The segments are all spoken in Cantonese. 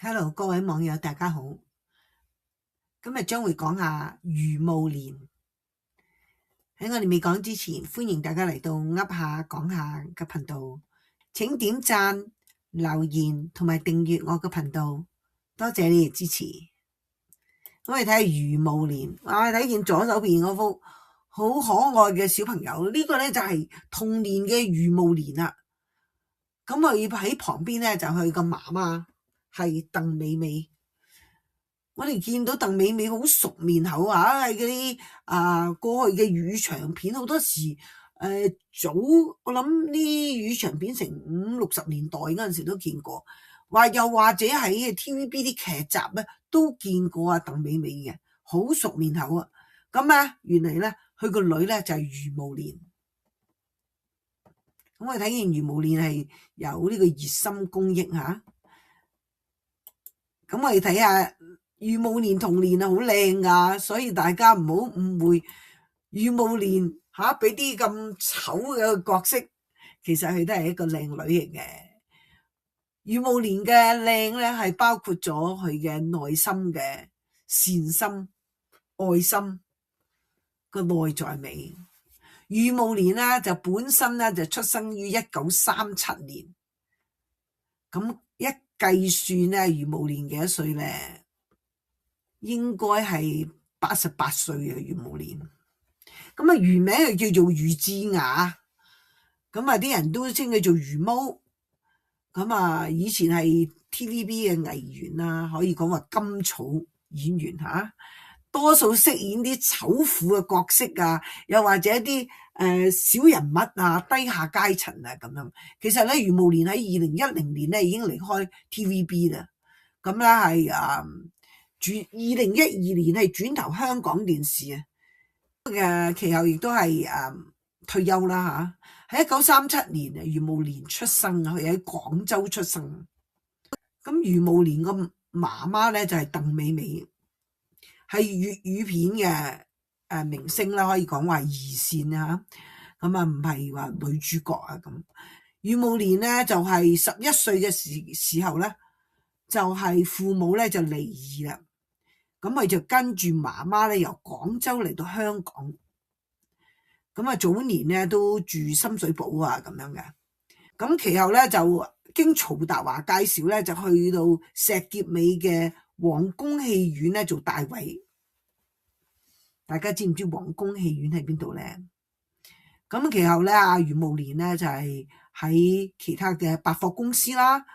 Hello，各位網友大家好，今日將會講下余慕蓮。喺我哋未講之前，歡迎大家嚟到噏下講下嘅頻道，請點讚、留言同埋訂閱我嘅頻道，多謝你哋支持。咁我哋睇下余慕蓮，睇見左手邊嗰幅好可愛嘅小朋友，呢個咧就係童年嘅余慕蓮啦。咁佢喺旁邊咧就佢個媽媽係鄧美美。我哋見到鄧美美好熟面口啊，喺嗰啲過去嘅粵語長片，好多時早我諗啲粵語長片成50-60年代嗰陣時都見過，又或者喺 TVB 啲劇集咧都見過啊鄧美美嘅，好熟面口啊。咁啊，原嚟咧佢個女咧就係余慕蓮。咁我哋睇見余慕蓮係有呢個熱心公益吓。咁我哋睇下。余慕蓮童年好靚噶，所以大家唔好誤會余慕蓮俾啲咁醜嘅角色，其實佢都係一個靚女嚟嘅。余慕蓮嘅靚咧係包括咗佢嘅內心嘅善心、愛心個內在美。余慕蓮咧就本身咧就出生於1937年，咁一計算咧余慕蓮幾多歲咧？應該係88歲啊，余慕蓮。咁啊，原名係叫做余志雅。咁啊，啲人都稱佢做余毛。咁啊，以前係 TVB 嘅藝員啦，可以講話甘草演員吓，多數飾演啲醜婦嘅角色啊，又或者啲小人物啊、低下階層啊咁樣。其實咧，余慕蓮喺2010年咧已經離開 TVB 啦。咁咧係2012年係轉投香港電視啊，其後亦都係退休啦吓。喺1937年啊，余慕蓮出生，佢喺廣州出生。咁余慕蓮個媽媽咧就係鄧美美，係粵語片嘅明星啦，可以講話二線啊。咁啊唔係話女主角啊咁。余慕蓮咧就係11歲嘅時候咧，就係父母咧就離異啦。咁佢就跟住媽媽咧由廣州嚟到香港，咁啊早年咧都住深水埗啊咁樣嘅。咁其後咧就經曹達華介紹咧就去到石硤尾嘅皇宮戲院咧做大衛。大家知唔知皇宮戲院喺邊度咧？咁其後咧余慕蓮咧就係喺其他嘅百貨公司啦。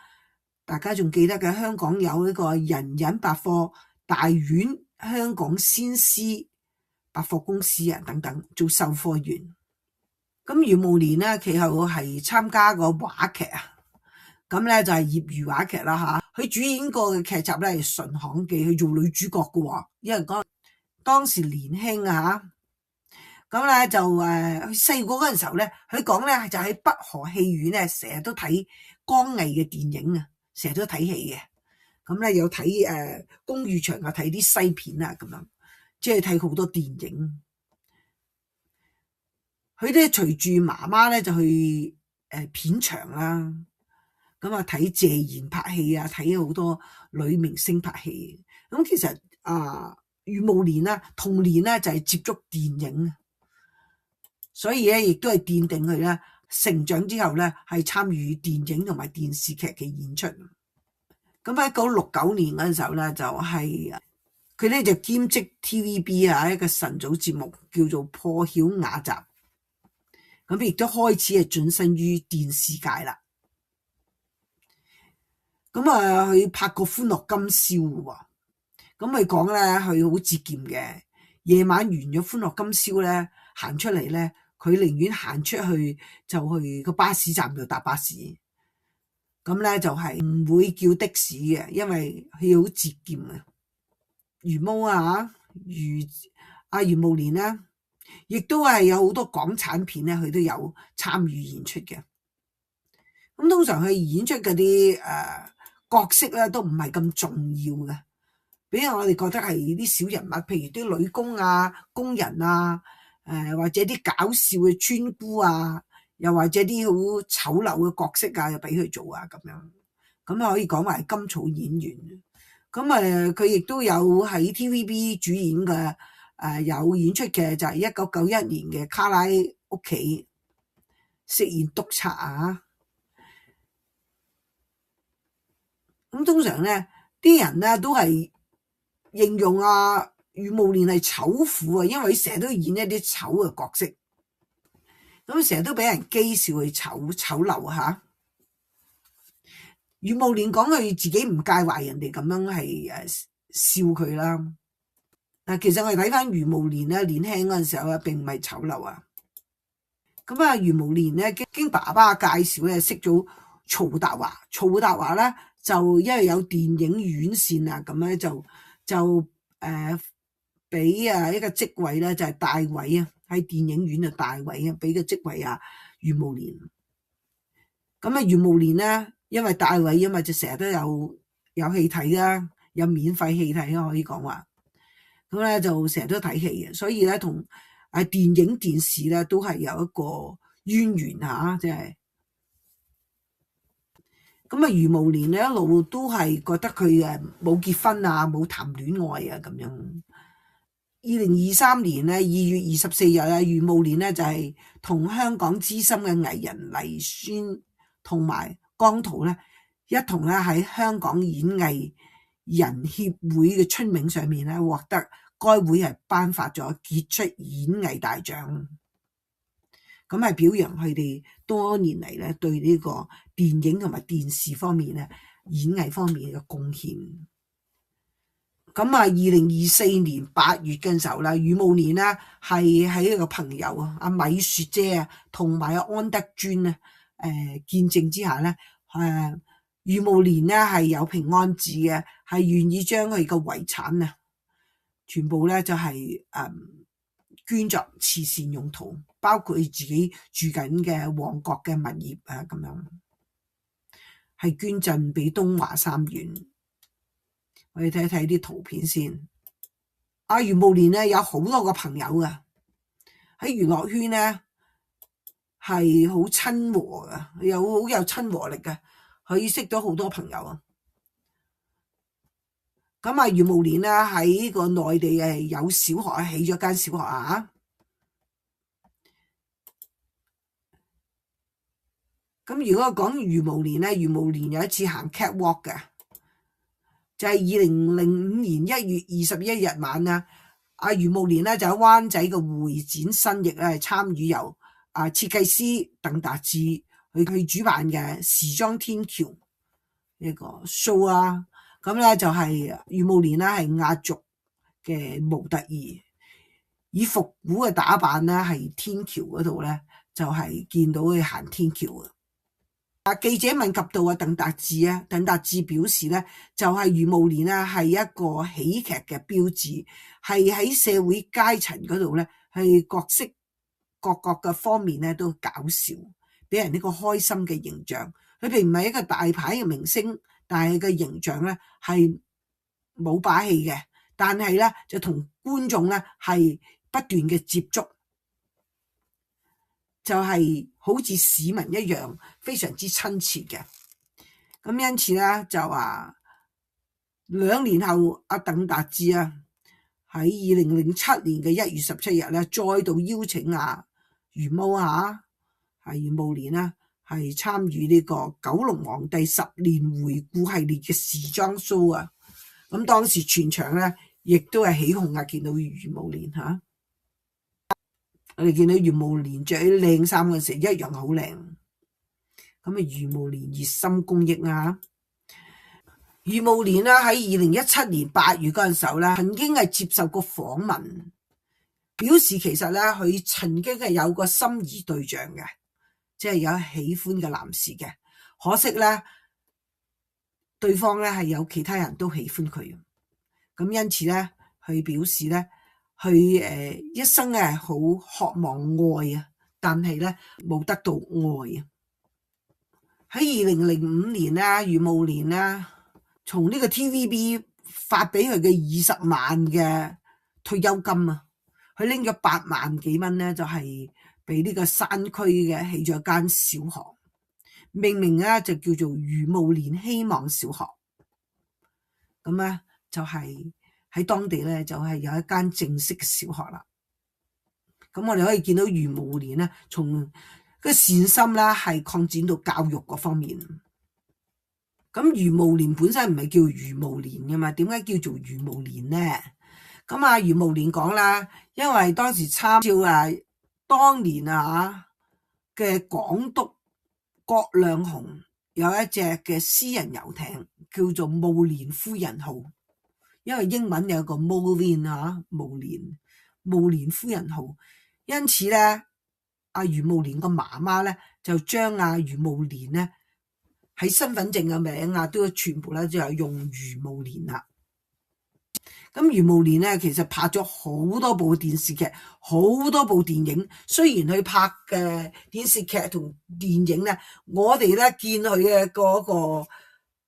大家仲記得嘅香港有呢個人人百貨、大丸、香港先施百貨公司啊等等，做售貨員。咁余慕蓮咧其後係參加過話劇啊，咁咧就係業餘話劇啦吓。佢主演過嘅劇集咧係《純行記》，去做女主角嘅，因為當時年輕啊吓。咁咧就佢細個嗰陣時候咧，佢講咧就喺北河戲院咧成日都睇江藝嘅電影啊，成日都睇戲嘅。咁咧有睇公寓場啊，睇啲西片啊咁樣，即係睇好多電影。佢咧隨住媽媽咧就去片場啦，咁啊睇謝賢拍戲啊，睇好多女明星拍戲。咁其實余慕蓮啦，童年咧就係接觸電影，所以咧亦都係奠定佢咧成長之後咧係參與電影同埋電視劇嘅演出。咁喺1969年嗰陣時候咧，就係佢咧就兼職 TVB 一個晨早節目叫做《破曉雅集》，咁亦都開始係晉身於電視界啦。咁佢拍過《歡樂今宵》喎，咁佢講咧佢好節儉嘅，夜晚完咗《歡樂今宵》咧，行出嚟咧，佢寧願行出去就去個巴士站度搭巴士。咁咧就係唔會叫的士嘅，因為佢好節儉啊。余毛余慕蓮咧，亦都係有好多港產片咧，佢都有參與演出嘅。咁通常佢演出嗰啲角色咧，都唔係咁重要嘅，比如我哋覺得係啲小人物，譬如啲女工啊、工人啊，或者啲搞笑嘅村姑啊。又或者啲好醜陋嘅角色啊，又俾佢做啊咁樣。咁可以講埋甘草演員。咁佢亦都有喺 TVB 主演嘅有演出嘅就係1991年嘅《卡拉屋企》，飾演督察啊。咁通常咧，啲人咧都係形容余慕蓮係醜婦啊，因為佢成日都演一啲醜嘅角色，咁成日都俾人譏笑佢醜陋吓。余慕蓮講佢自己唔介懷人哋咁樣係笑佢啦。但其實我哋睇翻余慕蓮咧，年輕嗰陣時候啊，並唔係醜陋啊。咁余慕蓮咧經爸爸介紹咧，識咗曹達華。曹達華咧就因為有電影院線啊，咁咧就俾一個職位咧，就係大位啊，喺電影院啊大位啊，俾個職位余慕蓮。咁余慕蓮咧，因為大位啊嘛，就成日都有戲睇啦，有免費戲睇啦，可以講話。咁咧就成日都睇戲嘅，所以咧同電影電視咧都係有一個淵源吓，即係。咁余慕蓮咧一路都係覺得佢冇結婚啊，冇談戀愛啊咁樣。2023年咧2月24日余慕蓮咧就係同香港資深嘅藝人黎宣同埋江濤咧一同咧喺香港演藝人協會嘅春茗上面咧獲得該會係頒發咗傑出演藝大獎，咁係表揚佢哋多年嚟咧對呢個電影同埋電視方面咧演藝方面嘅貢獻。咁2024年8月嘅時候啦，余慕蓮咧係喺一個朋友阿米雪姐啊同埋安德尊啊見證之下咧余慕蓮咧係有平安紙嘅，係願意將佢個遺產啊全部咧就係捐作慈善用途，包括佢自己住緊嘅旺角嘅物業咁樣，係捐贈俾東華三院。我哋睇睇啲圖片先。余慕蓮咧有好多個朋友噶，喺娛樂圈咧係好親和噶，好有親和力嘅，佢識到好多朋友啊。咁余慕蓮咧喺個內地有小學起咗間小學啊。咁如果講余慕蓮咧，餘慕蓮有一次行 catwalk 嘅，就係2005年1月21日晚啦。余慕蓮咧就喺灣仔嘅會展新翼咧參與由設計師鄧達智去主辦嘅時裝天橋一個 show 啊。咁咧就係余慕蓮咧係壓軸嘅模特兒，以復古嘅打扮咧係天橋嗰度咧就係見到佢行天橋啊。記者問及到鄧達智啊，鄧達智表示咧就係余慕蓮咧係一個喜劇嘅標誌，係喺社會階層嗰度咧係各式各角嘅方面咧都搞笑，俾人呢個開心嘅形象。佢並唔係一個大牌嘅明星，但係個形象咧係冇把戲嘅，但係咧就同觀眾咧係不斷嘅接觸，就係好似市民一樣非常之親切嘅。咁因此咧就話2年後鄧達智喺2007年嘅1月17日咧再度邀請余慕蓮啦係參與呢個九龍皇帝10年回顧系列嘅時裝 show 啊。咁當時全場咧亦都係起哄見到余慕蓮我哋見到余慕蓮着啲靚衫嗰時一樣好靚。咁余慕蓮熱心公益余慕蓮啦喺2017年8月嗰陣時候咧，曾經係接受過訪問，表示其實咧佢曾經係有個心儀對象嘅，即係有喜歡嘅男士嘅，可惜咧對方咧係有其他人都喜歡佢。咁因此咧佢表示咧佢一生好渴望愛啊，但係咧冇得到愛啊。喺2005年啦，余慕蓮啦從呢個 TVB 發俾佢嘅20萬嘅退休金啊，佢拎咗8萬幾蚊咧，就係俾呢個山區嘅起咗間小學。命名咧就叫做余慕蓮希望小學。咁咧就係喺當地咧就係有一間正式嘅小學啦。咁我哋可以見到余慕蓮咧從個善心啦係擴展到教育嗰方面。咁余慕蓮本身唔係叫余慕蓮嘅嘛，點解叫做余慕蓮咧？咁啊余慕蓮講啦，因為當時參照當年嘅港督葛量洪有一隻嘅私人遊艇叫做慕蓮夫人號，因為英文有個 Moulin 慕蓮夫人號，因此咧阿余慕蓮個媽媽咧就將余慕蓮咧喺身份證嘅名都全部咧就係用余慕蓮啦。咁余慕蓮咧其實拍咗好多部電視劇，好多部電影。雖然佢拍嘅電視劇同電影咧，我哋咧見佢嘅嗰個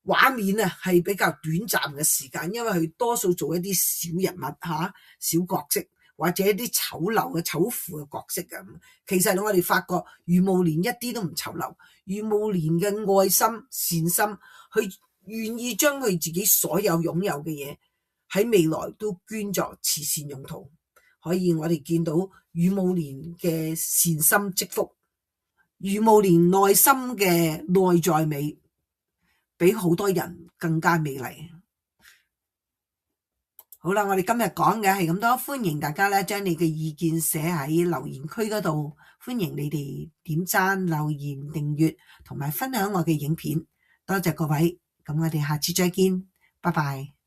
畫面係比較短暫嘅時間，因為佢多數做一啲小人物小角色，或者一啲醜陋嘅醜婦嘅角色咁。其實我哋發覺余慕蓮一啲都唔醜陋，余慕蓮嘅愛心善心，佢願意將佢自己所有擁有嘅嘢喺未來都捐作慈善用途。可以我哋見到余慕蓮嘅善心積福，余慕蓮內心嘅內在美比好多人更加美麗。好啦，我哋今日講嘅係咁多，歡迎大家咧將你嘅意見寫喺留言區嗰度，歡迎你哋點讚、留言、訂閱同埋分享我嘅影片，多謝各位，咁我哋下次再見，拜拜。